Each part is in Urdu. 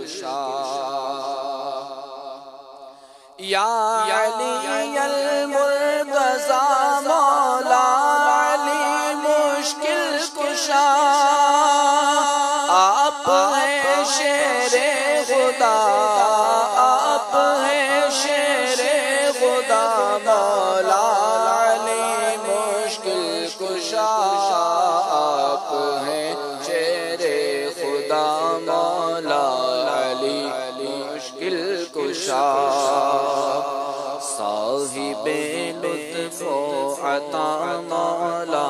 کشا یا علی المرتضی مولا علی مشکل کشا آپ ہیں شیر خدا آپ ہیں شیر خدا مولا علی مشکل کشا آپ ہیں شیر خدا مولا علی مشکل کشا صاحب لطف و عطا مولا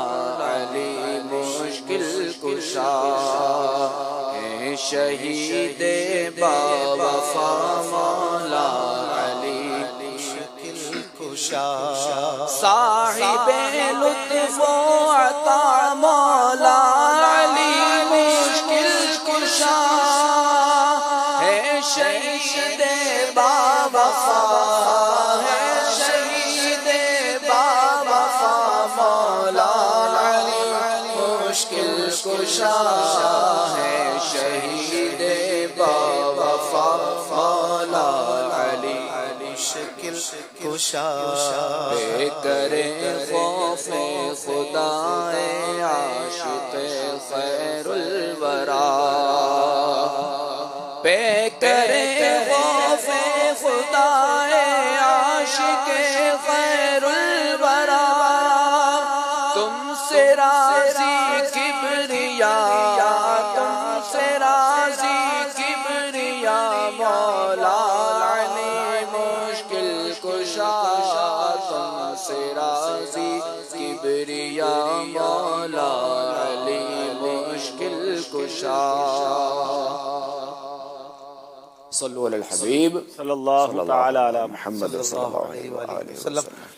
علی مشکل کشا ہے شہید باوفا مولا علی مشکل کشا صاحب لطف و عطا مولا علی مشکل کشا ہے شہید باوفا کشا ہے شہید باوفا مولا علی مشکل کشا بے کرے خوف خدا عاشق خیر الورا بے کرے خوف خدا عاشق خیر الورا تم سے راضی تم سے راضی کبریا مولا علی مشکل کشا تم سے راضی کبریا مولا علی مشکل کشا صلو علی الحبیب صلی اللہ تعالی علی محمد صلی اللہ علیہ وسلم.